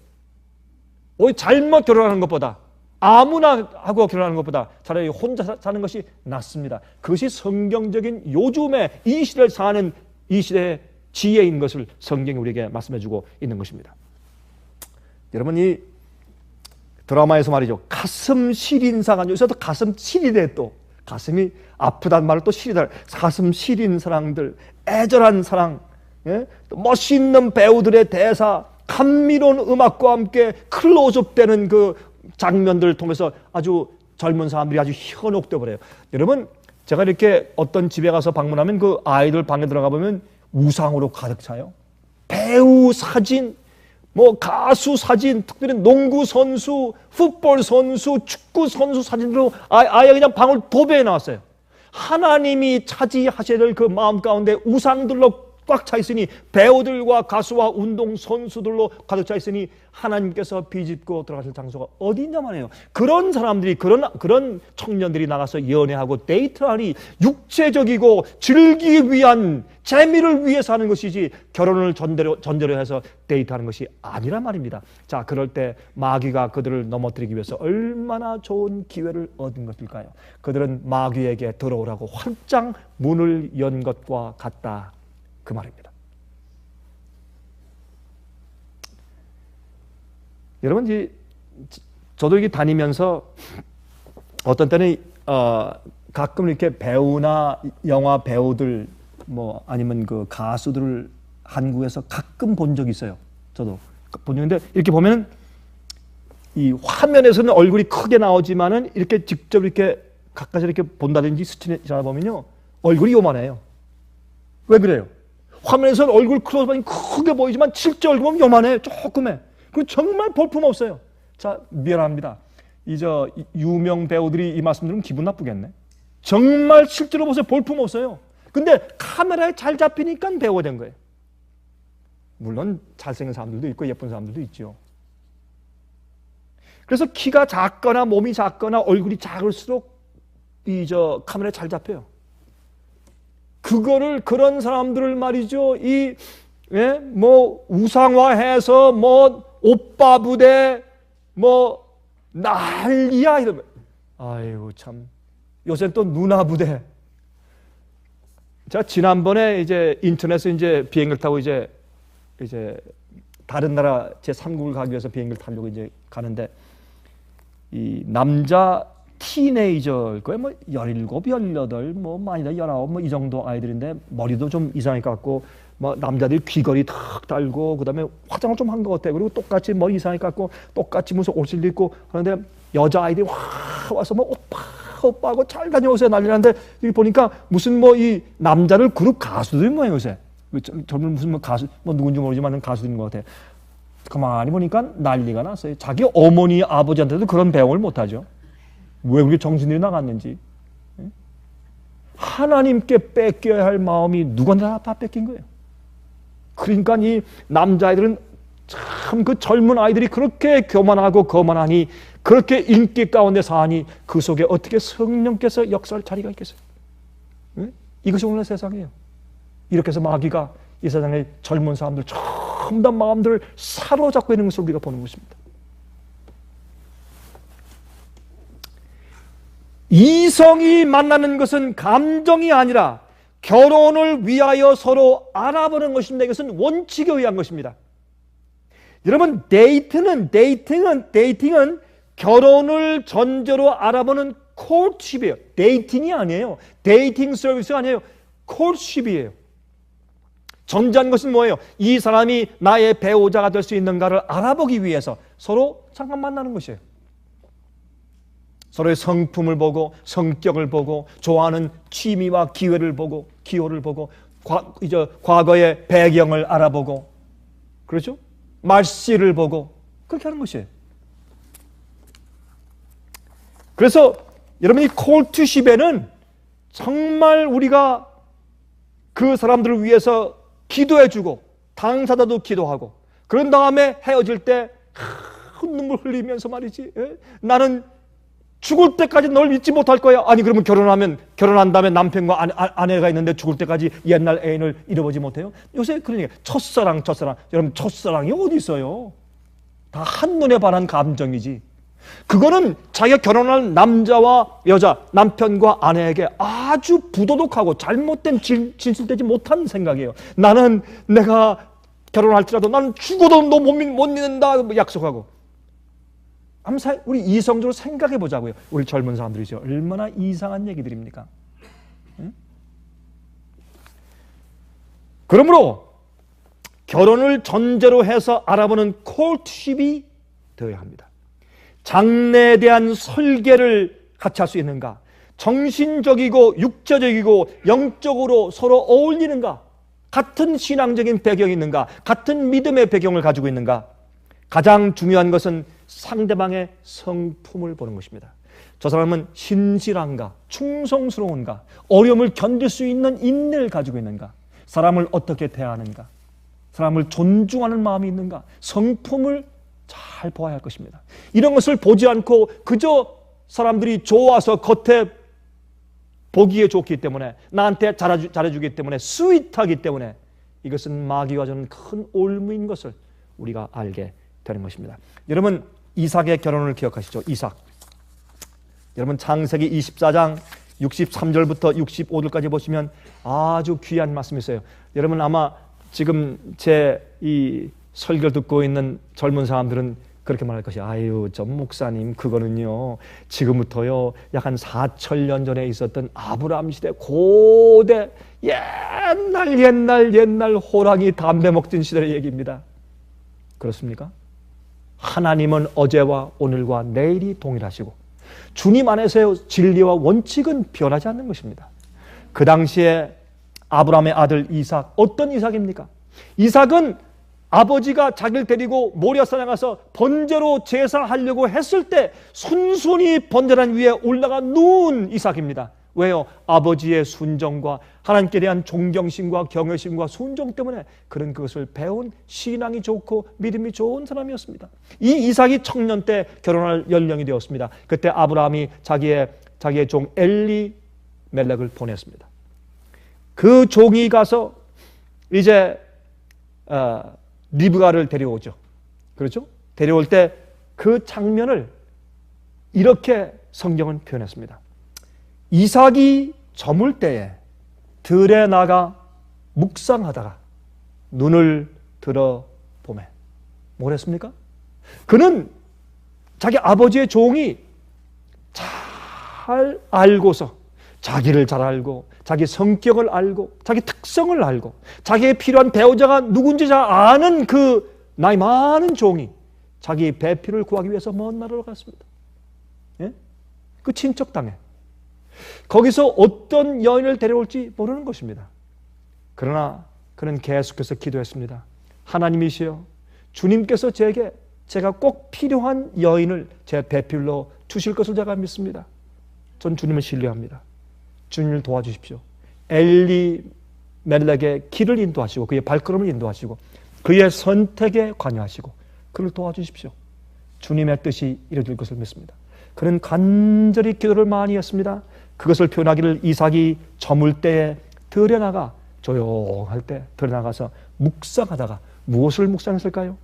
오히려 잘못 결혼하는 것보다, 아무나 하고 결혼하는 것보다 차라리 혼자 사는 것이 낫습니다. 그것이 성경적인 요즘에 이 시대를 사는 이 시대의 지혜인 것을 성경이 우리에게 말씀해 주고 있는 것입니다. 여러분, 이 드라마에서 말이죠, 가슴 시린 사람, 요새도 가슴 시리대, 또 가슴이 아프단 말을 또 시리다, 가슴 시린 사랑들, 애절한 사랑, 예? 또 멋있는 배우들의 대사, 감미로운 음악과 함께 클로즈업 되는 그 장면들을 통해서 아주 젊은 사람들이 아주 현혹돼 버려요. 여러분, 제가 이렇게 어떤 집에 가서 방문하면 그 아이들 방에 들어가 보면 우상으로 가득 차요. 배우 사진, 뭐 가수 사진, 특별히 농구 선수, 풋볼 선수, 축구 선수 사진으로 아예 그냥 방을 도배해 놨어요. 하나님이 차지하셔야 될 그 마음 가운데 우상들로 꽉 차 있으니, 배우들과 가수와 운동 선수들로 가득 차 있으니 하나님께서 비집고 들어가실 장소가 어디 있냐 말이에요. 그런 사람들이, 그런 청년들이 나가서 연애하고 데이트하니 육체적이고 즐기기 위한, 재미를 위해서 하는 것이지 결혼을 전제로 해서 데이트하는 것이 아니란 말입니다. 자, 그럴 때 마귀가 그들을 넘어뜨리기 위해서 얼마나 좋은 기회를 얻은 것일까요? 그들은 마귀에게 들어오라고 활짝 문을 연 것과 같다, 그 말입니다. 여러분, 저도 이게 다니면서 어떤 때는 가끔 이렇게 배우나 영화 배우들, 뭐 아니면 그 가수들을 한국에서 가끔 본 적이 있어요. 저도 본 적인데, 이렇게 보면 이 화면에서는 얼굴이 크게 나오지만은 이렇게 직접 이렇게 가까이 이렇게 본다든지 스치나 보면요, 얼굴이 요만해요. 왜 그래요? 화면에서는 얼굴 클로즈업이 크게 보이지만 실제 얼굴 보면 요만해, 조그매. 그리고 정말 볼품 없어요. 자, 미안합니다. 유명 배우들이 이 말씀 들으면 기분 나쁘겠네. 정말 실제로 보세요, 볼품 없어요. 근데 카메라에 잘 잡히니까 배우가 된 거예요. 물론 잘생긴 사람들도 있고 예쁜 사람들도 있죠. 그래서 키가 작거나 몸이 작거나 얼굴이 작을수록 카메라에 잘 잡혀요. 그런 사람들을 말이죠, 뭐 우상화해서 뭐 오빠 부대 뭐 난리야 이러면, 아이고 참, 요새 또 누나 부대. 제가 지난번에 인터넷에 비행기를 타고 이제 다른 나라 제3국을 가기 위해서 비행기를 타려고 가는데, 이 남자 티네이저일 거예요. 뭐 17, 18, 뭐 많이다 19, 뭐 이 정도 아이들인데 머리도 좀 이상하게 깎고, 뭐 남자들이 귀걸이 탁 달고, 그다음에 화장을 좀 한 것 같아요. 그리고 똑같이 머리 이상하게 깎고, 똑같이 무슨 옷을 입고 하는데, 여자 아이들이 와서 뭐 오빠하고 잘 다녀오세요 난리는데, 여기 보니까 무슨 뭐 이 남자를 그룹 가수들인 거예요 요새. 젊은 무슨 뭐 가수, 뭐 누군지 모르지만 가수들인 것 같아요. 가만히 보니까 난리가 났어요. 자기 어머니 아버지한테도 그런 배웅을 못하죠. 왜 그렇게 정신들이 나갔는지. 하나님께 뺏겨야 할 마음이 누구한테 다 뺏긴 거예요. 그러니까 이 남자아이들은 참, 그 젊은 아이들이 그렇게 교만하고 거만하니, 그렇게 인기 가운데 사니 그 속에 어떻게 성령께서 역사할 자리가 있겠어요? 이것이 오늘 세상이에요. 이렇게 해서 마귀가 이 세상의 젊은 사람들 전부 다 마음들을 사로잡고 있는 것을 우리가 보는 것입니다. 이성이 만나는 것은 감정이 아니라 결혼을 위하여 서로 알아보는 것입니다. 이것은 원칙에 의한 것입니다. 여러분, 데이팅은 결혼을 전제로 알아보는 콜십이에요. 데이팅이 아니에요. 데이팅 서비스가 아니에요. 콜십이에요. 전제한 것은 뭐예요? 이 사람이 나의 배우자가 될 수 있는가를 알아보기 위해서 서로 잠깐 만나는 것이에요. 서로의 성품을 보고, 성격을 보고, 좋아하는 취미와 기호를 보고, 과거의 배경을 알아보고, 그렇죠? 말씨를 보고, 그렇게 하는 것이에요. 그래서 여러분이 콜투십에는 정말 우리가 그 사람들을 위해서 기도해주고, 당사자도 기도하고, 그런 다음에 헤어질 때 눈물 흘리면서 말이지, 나는 죽을 때까지 널 잊지 못할 거야. 아니, 그러면 결혼한 다음에 남편과 아내가 있는데 죽을 때까지 옛날 애인을 잃어보지 못해요? 요새 그러니까 첫사랑. 여러분, 첫사랑이 어디 있어요? 다 한눈에 반한 감정이지. 그거는 자기가 결혼할 남자와 여자, 남편과 아내에게 아주 부도덕하고 잘못된 진실되지 못한 생각이에요. 나는 내가 결혼할지라도 나는 죽어도 너 못 믿는다 약속하고. 우리 이성적으로 생각해 보자고요. 우리 젊은 사람들이죠. 얼마나 이상한 얘기들입니까? 응? 그러므로 결혼을 전제로 해서 알아보는 콜트십이 되어야 합니다. 장래에 대한 설계를 같이 할 수 있는가? 정신적이고 육체적이고 영적으로 서로 어울리는가? 같은 신앙적인 배경이 있는가? 같은 믿음의 배경을 가지고 있는가? 가장 중요한 것은 상대방의 성품을 보는 것입니다. 저 사람은 신실한가? 충성스러운가? 어려움을 견딜 수 있는 인내를 가지고 있는가? 사람을 어떻게 대하는가? 사람을 존중하는 마음이 있는가? 성품을 잘 보아야 할 것입니다. 이런 것을 보지 않고 그저 사람들이 좋아서 겉에 보기에 좋기 때문에, 나한테 잘해주기 때문에, 스윗하기 때문에, 이것은 마귀가 주는 큰 올무인 것을 우리가 알게 되는 것입니다. 여러분, 이삭의 결혼을 기억하시죠? 이삭. 여러분, 창세기 24장 63절부터 65절까지 보시면 아주 귀한 말씀이 있어요. 여러분, 아마 지금 제 이 설교를 듣고 있는 젊은 사람들은 그렇게 말할 것이, 아유, 저 목사님, 그거는요, 지금부터요, 약 한 4,000년 전에 있었던 아브라함 시대, 고대, 옛날 호랑이 담배 먹던 시대의 얘기입니다. 그렇습니까? 하나님은 어제와 오늘과 내일이 동일하시고 주님 안에서의 진리와 원칙은 변하지 않는 것입니다. 그 당시에 아브라함의 아들 이삭, 어떤 이삭입니까? 이삭은 아버지가 자기를 데리고 모리아산에 가서 번제로 제사하려고 했을 때 순순히 번제단 위에 올라가 누운 이삭입니다. 왜요? 아버지의 순종과 하나님께 대한 존경심과 경외심과 순종 때문에 그런 그것을 배운 신앙이 좋고 믿음이 좋은 사람이었습니다. 이 이삭이 청년 때 결혼할 연령이 되었습니다. 그때 아브라함이 자기의 종 엘리멜렉을 보냈습니다. 그 종이 가서 이제 리브가를 데려오죠. 그렇죠? 데려올 때 그 장면을 이렇게 성경은 표현했습니다. 이삭이 저물 때에 들에 나가 묵상하다가 눈을 들어 보매. 뭐랬습니까? 그는 자기 아버지의 종이 잘 알고서, 자기를 잘 알고 자기 성격을 알고 자기 특성을 알고 자기에 필요한 배우자가 누군지 잘 아는 그 나이 많은 종이 자기 배필을 구하기 위해서 먼 나라로 갔습니다. 예? 그 친척 땅에 거기서 어떤 여인을 데려올지 모르는 것입니다. 그러나 그는 계속해서 기도했습니다. 하나님이시여, 주님께서 제가 꼭 필요한 여인을 제 배필로 주실 것을 제가 믿습니다. 전 주님을 신뢰합니다. 주님을 도와주십시오. 엘리멜렉의 길을 인도하시고 그의 발걸음을 인도하시고 그의 선택에 관여하시고 그를 도와주십시오. 주님의 뜻이 이루어질 것을 믿습니다. 그는 간절히 기도를 많이 했습니다. 그것을 표현하기를 이삭이 저물 때에 들에 나가, 조용할 때 들에 나가서 묵상하다가 무엇을 묵상했을까요?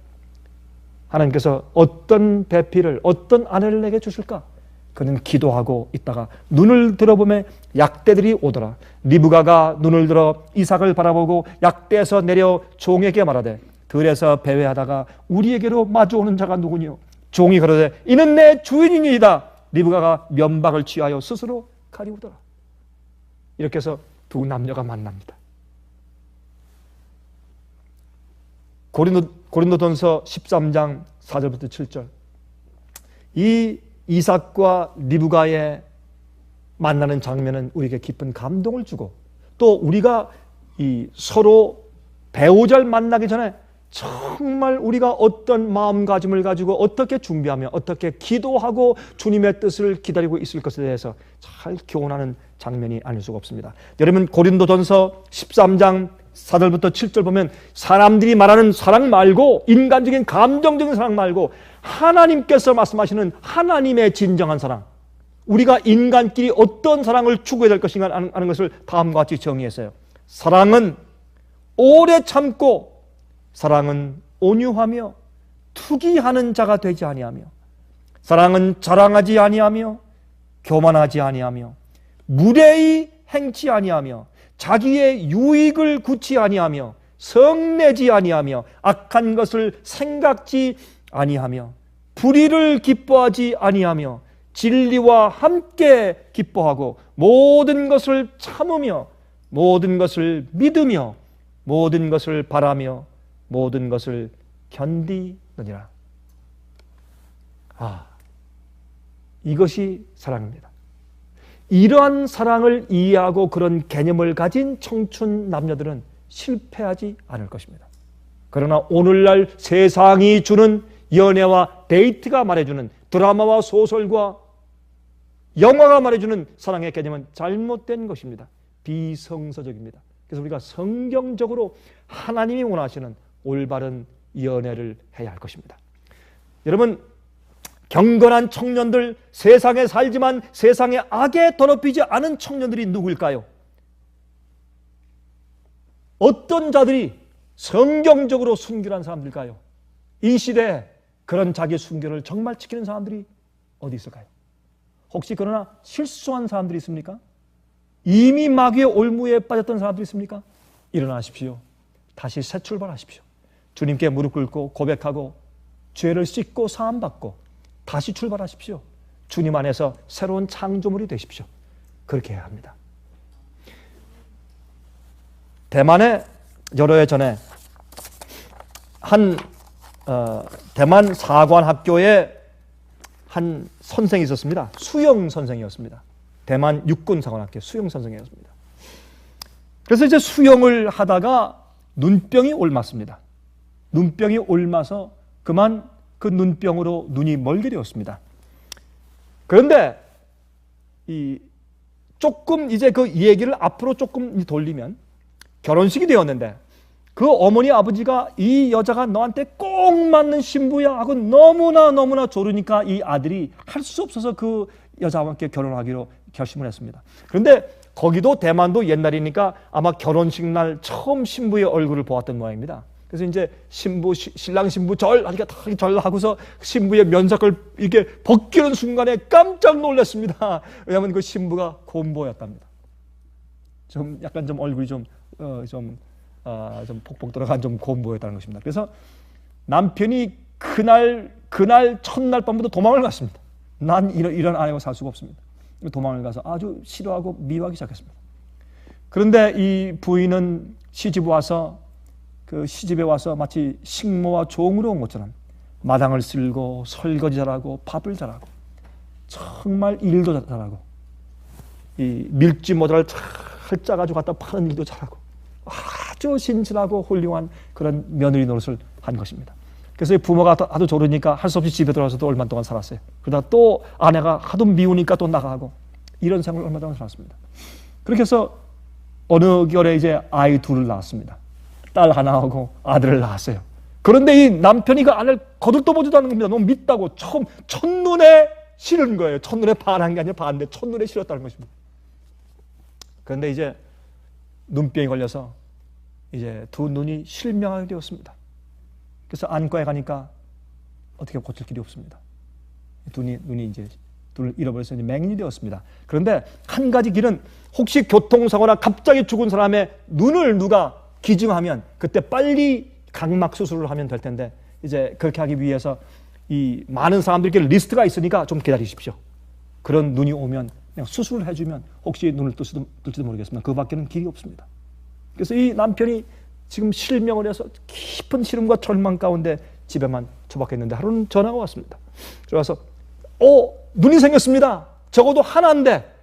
하나님께서 어떤 배필을, 어떤 아내를 내게 주실까? 그는 기도하고 있다가 눈을 들어보매 약대들이 오더라. 리브가가 눈을 들어 이삭을 바라보고 약대에서 내려 종에게 말하되, 들에서 배회하다가 우리에게로 마주오는 자가 누구니요? 종이 그러되 이는 내 주인이니이다. 리브가가 면박을 취하여 스스로 가리우더라. 이렇게 해서 두 남녀가 만납니다. 고린도전서 13장 4절부터 7절. 이 이삭과 리브가의 만나는 장면은 우리에게 깊은 감동을 주고, 또 우리가 이 서로 배우자를 만나기 전에 정말 우리가 어떤 마음가짐을 가지고 어떻게 준비하며 어떻게 기도하고 주님의 뜻을 기다리고 있을 것에 대해서 잘 교훈하는 장면이 아닐 수가 없습니다. 여러분, 고린도전서 13장 4절부터 7절 보면 사람들이 말하는 사랑 말고, 인간적인 감정적인 사랑 말고 하나님께서 말씀하시는 하나님의 진정한 사랑, 우리가 인간끼리 어떤 사랑을 추구해야 될 것인가 하는 것을 다음과 같이 정의했어요. 사랑은 오래 참고, 사랑은 온유하며 투기하는 자가 되지 아니하며, 사랑은 자랑하지 아니하며 교만하지 아니하며 무례히 행치 아니하며 자기의 유익을 굳지 아니하며 성내지 아니하며 악한 것을 생각지 아니하며 불의를 기뻐하지 아니하며 진리와 함께 기뻐하고 모든 것을 참으며 모든 것을 믿으며 모든 것을 바라며 모든 것을 견디느니라. 이것이 사랑입니다. 이러한 사랑을 이해하고 그런 개념을 가진 청춘 남녀들은 실패하지 않을 것입니다. 그러나 오늘날 세상이 주는 연애와 데이트가 말해주는 드라마와 소설과 영화가 말해주는 사랑의 개념은 잘못된 것입니다. 비성서적입니다. 그래서 우리가 성경적으로 하나님이 원하시는 올바른 연애를 해야 할 것입니다. 여러분, 경건한 청년들, 세상에 살지만 세상의 악에 더럽히지 않은 청년들이 누구일까요? 어떤 자들이 성경적으로 순결한 사람들일까요? 이 시대에 그런 자기 순결을 정말 지키는 사람들이 어디 있을까요? 혹시 그러나 실수한 사람들이 있습니까? 이미 마귀의 올무에 빠졌던 사람들이 있습니까? 일어나십시오. 다시 새 출발하십시오. 주님께 무릎 꿇고 고백하고 죄를 씻고 사함받고 다시 출발하십시오. 주님 안에서 새로운 창조물이 되십시오. 그렇게 해야 합니다. 대만에 여러 해 전에 한 대만 사관학교에 한 선생이 있었습니다. 수영 선생이었습니다. 대만 육군사관학교 수영 선생이었습니다. 그래서 이제 수영을 하다가 눈병이 옮았습니다. 눈병이 옮아서 그만 그 눈병으로 눈이 멀게 되었습니다. 그런데 조금 이제 그 얘기를 앞으로 조금 돌리면 결혼식이 되었는데 그 어머니 아버지가 이 여자가 너한테 꼭 맞는 신부야 하고 너무나 조르니까 이 아들이 할 수 없어서 그 여자와 함께 결혼하기로 결심을 했습니다. 그런데 거기도 대만도 옛날이니까 아마 결혼식 날 처음 신부의 얼굴을 보았던 모양입니다. 그래서 이제 신랑 신부 절하고서 신부의 면삭을 이렇게 벗기는 순간에 깜짝 놀랐습니다. 왜냐하면 그 신부가 곰보였답니다. 좀 약간 좀 얼굴이 좀 폭폭 들어간 좀 곰보였다는 것입니다. 그래서 남편이 그날 첫날 밤부터 도망을 갔습니다. 난 이런 아내와 살 수가 없습니다. 도망을 가서 아주 싫어하고 미워하기 시작했습니다. 그런데 이 부인은 시집에 와서 마치 식모와 종으로 온 것처럼 마당을 쓸고 설거지 잘하고 밥을 잘하고 정말 일도 잘하고 이 밀짚 모자를 잘 짜가지고 갖다 파는 일도 잘하고 아주 신실하고 훌륭한 그런 며느리 노릇을 한 것입니다. 그래서 부모가 하도 조르니까 할 수 없이 집에 들어와서도 얼마 동안 살았어요. 그러다 또 아내가 하도 미우니까 또 나가고 이런 생활을 얼마 동안 살았습니다. 그렇게 해서 어느 겨울에 이제 아이 둘을 낳았습니다. 딸 하나하고 아들을 낳았어요. 그런데 이 남편이 그 아내를 거들떠보지도 않는 겁니다. 너무 밉다고 첫눈에 싫은 거예요. 첫눈에 반한 게 아니라 반대 첫눈에 싫었다는 것입니다. 그런데 이제 눈병이 걸려서 이제 두 눈이 실명하게 되었습니다. 그래서 안과에 가니까 어떻게 고칠 길이 없습니다. 눈이 이제 눈을 잃어버려서 이제 맹인이 되었습니다. 그런데 한 가지 길은 혹시 교통사고나 갑자기 죽은 사람의 눈을 누가 기증하면 그때 빨리 각막 수술을 하면 될 텐데 이제 그렇게 하기 위해서 이 많은 사람들께 리스트가 있으니까 좀 기다리십시오. 그런 눈이 오면 그냥 수술을 해주면 혹시 눈을 뜰지도 모르겠습니다. 그 밖에는 길이 없습니다. 그래서 이 남편이 지금 실명을 해서 깊은 시름과 절망 가운데 집에만 처박혔는데 하루는 전화가 왔습니다. 들어와서 눈이 생겼습니다. 적어도 하나인데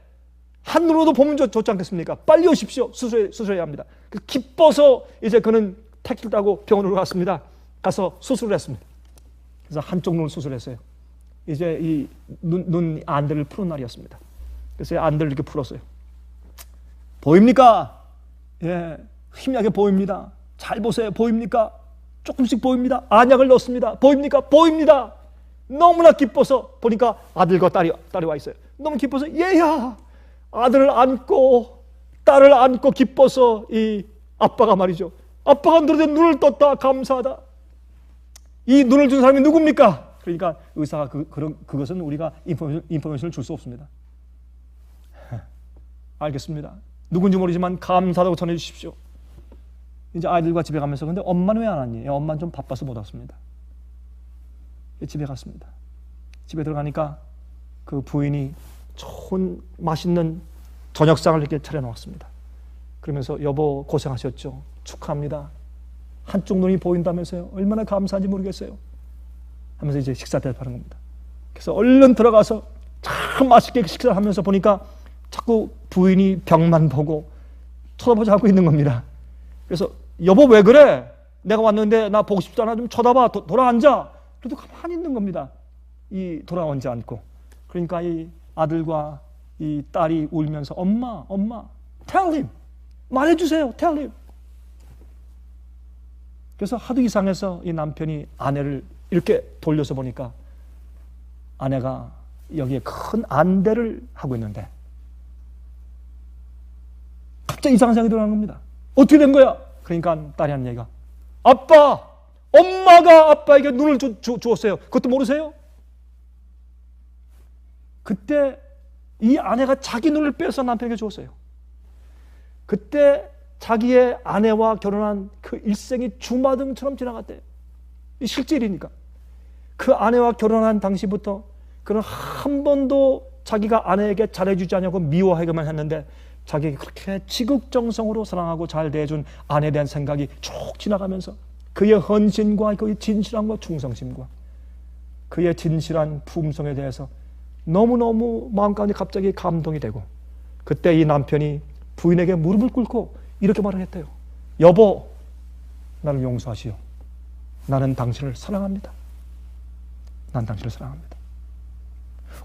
한 눈으로도 보면 좋지 않겠습니까? 빨리 오십시오. 수술해야 합니다. 기뻐서 이제 그는 택시를 타고 병원으로 갔습니다. 가서 수술을 했습니다. 그래서 한쪽 눈을 수술했어요. 이제 이 눈 안대를 푸는 날이었습니다. 그래서 안대를 이렇게 풀었어요. 보입니까? 예, 희미하게 보입니다. 잘 보세요. 보입니까? 조금씩 보입니다. 안약을 넣습니다. 보입니까? 보입니다. 너무나 기뻐서 보니까 아들과 딸이 와 있어요. 너무 기뻐서 얘야 아들을 안고 딸을 안고 기뻐서 이 아빠가 말이죠. 아빠가 눈을 떴다. 감사하다. 이 눈을 준 사람이 누굽니까? 그러니까 의사가 그것은 우리가 인포메이션을 줄 수 없습니다. 알겠습니다. 누군지 모르지만 감사하다고 전해 주십시오. 이제 아이들과 집에 가면서 근데 엄마는 왜 안 왔니? 엄마는 좀 바빠서 못 왔습니다. 집에 갔습니다. 집에 들어가니까 그 부인이 좋은 맛있는 저녁상을 이렇게 차려놓았습니다. 그러면서 여보 고생하셨죠? 축하합니다. 한쪽 눈이 보인다면서요? 얼마나 감사한지 모르겠어요. 하면서 이제 식사 대접하는 겁니다. 그래서 얼른 들어가서 참 맛있게 식사를 하면서 보니까 자꾸 부인이 벽만 보고 쳐다보지 않고 있는 겁니다. 그래서 여보 왜 그래? 내가 왔는데 나 보고 싶지 않아? 좀 쳐다봐. 돌아앉아. 그래도 가만히 있는 겁니다. 이 돌아앉지 않고. 그러니까 이 아들과 이 딸이 울면서 엄마 tell him. 말해주세요. tell him. 그래서 하도 이상해서 이 남편이 아내를 이렇게 돌려서 보니까 아내가 여기에 큰 안대를 하고 있는데 갑자기 이상한 생각이 들어가는 겁니다. 어떻게 된 거야? 그러니까 딸이 하는 얘기가 아빠! 엄마가 아빠에게 눈을 주었어요. 그것도 모르세요? 그때 이 아내가 자기 눈을 빼서 남편에게 주었어요. 그때 자기의 아내와 결혼한 그 일생이 주마등처럼 지나갔대요. 실제 일이니까. 그 아내와 결혼한 당시부터 그는 한 번도 자기가 아내에게 잘해주지 않냐고 미워하기만 했는데 자기에게 그렇게 지극정성으로 사랑하고 잘 대해준 아내에 대한 생각이 쭉 지나가면서 그의 헌신과 그의 진실함과 충성심과 그의 진실한 품성에 대해서 너무너무 마음 가운데 갑자기 감동이 되고 그때 이 남편이 부인에게 무릎을 꿇고 이렇게 말을 했대요. 여보, 나를 용서하시오. 나는 당신을 사랑합니다. 난 당신을 사랑합니다.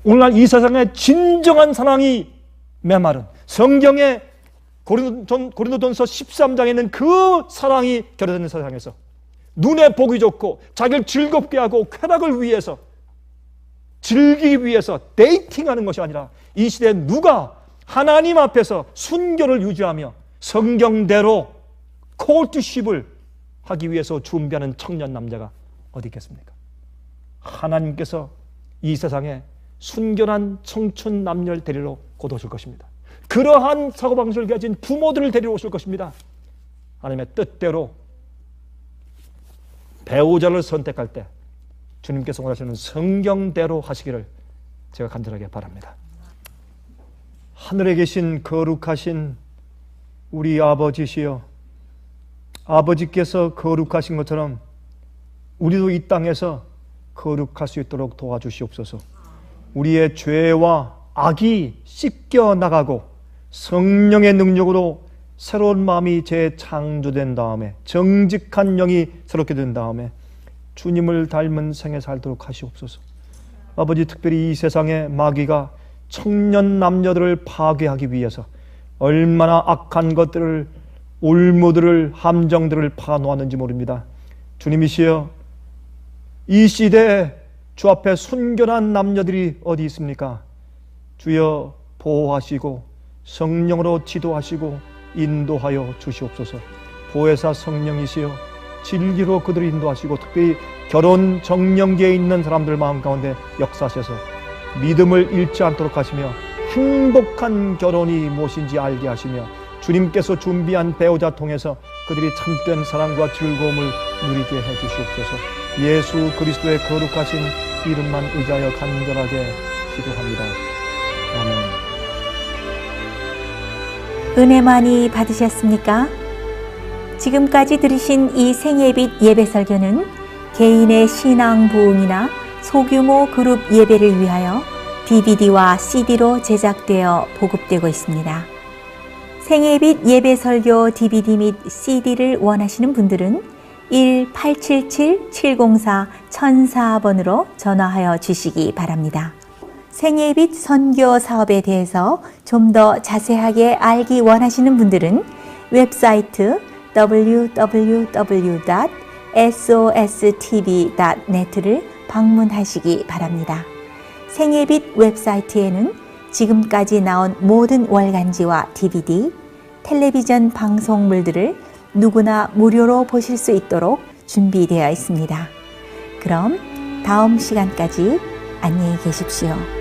오늘날 이 세상에 진정한 사랑이 메마른 성경의 고린도전서 13장에 있는 그 사랑이 결여되는 세상에서 눈에 보기 좋고 자기를 즐겁게 하고 쾌락을 위해서 즐기기 위해서 데이팅하는 것이 아니라 이 시대에 누가 하나님 앞에서 순결을 유지하며 성경대로 콜트십을 하기 위해서 준비하는 청년 남자가 어디 있겠습니까? 하나님께서 이 세상에 순결한 청춘 남녀를 데리러 곧 오실 것입니다. 그러한 사고방식을 가진 부모들을 데리러 오실 것입니다. 하나님의 뜻대로 배우자를 선택할 때 주님께서 원하시는 성경대로 하시기를 제가 간절하게 바랍니다. 하늘에 계신 거룩하신 우리 아버지시여, 아버지께서 거룩하신 것처럼 우리도 이 땅에서 거룩할 수 있도록 도와주시옵소서. 우리의 죄와 악이 씻겨 나가고 성령의 능력으로 새로운 마음이 재창조된 다음에 정직한 영이 새롭게 된 다음에 주님을 닮은 생에 살도록 하시옵소서. 아버지, 특별히 이 세상에 마귀가 청년 남녀들을 파괴하기 위해서 얼마나 악한 것들을, 올무들을, 함정들을 파놓았는지 모릅니다. 주님이시여, 이 시대에 주 앞에 순결한 남녀들이 어디 있습니까? 주여 보호하시고 성령으로 지도하시고 인도하여 주시옵소서. 보혜사 성령이시여, 진리로 그들을 인도하시고 특별히 결혼 정령기에 있는 사람들 마음 가운데 역사하셔서 믿음을 잃지 않도록 하시며 행복한 결혼이 무엇인지 알게 하시며 주님께서 준비한 배우자 통해서 그들이 참된 사랑과 즐거움을 누리게 해주시옵소서. 예수 그리스도의 거룩하신 이름만 의지하여 간절하게 기도합니다. 아멘. 은혜 많이 받으셨습니까? 지금까지 들으신 이 생예빛 예배 설교는 개인의 신앙 부흥이나 소규모 그룹 예배를 위하여 DVD와 CD로 제작되어 보급되고 있습니다. 생예빛 예배 설교 DVD 및 CD를 원하시는 분들은 1-877-704-1004번으로 전화하여 주시기 바랍니다. 생예빛 선교 사업에 대해서 좀 더 자세하게 알기 원하시는 분들은 웹사이트 www.sostv.net를 방문하시기 바랍니다. 생예빛 웹사이트에는 지금까지 나온 모든 월간지와 DVD, 텔레비전 방송물들을 누구나 무료로 보실 수 있도록 준비되어 있습니다. 그럼 다음 시간까지 안녕히 계십시오.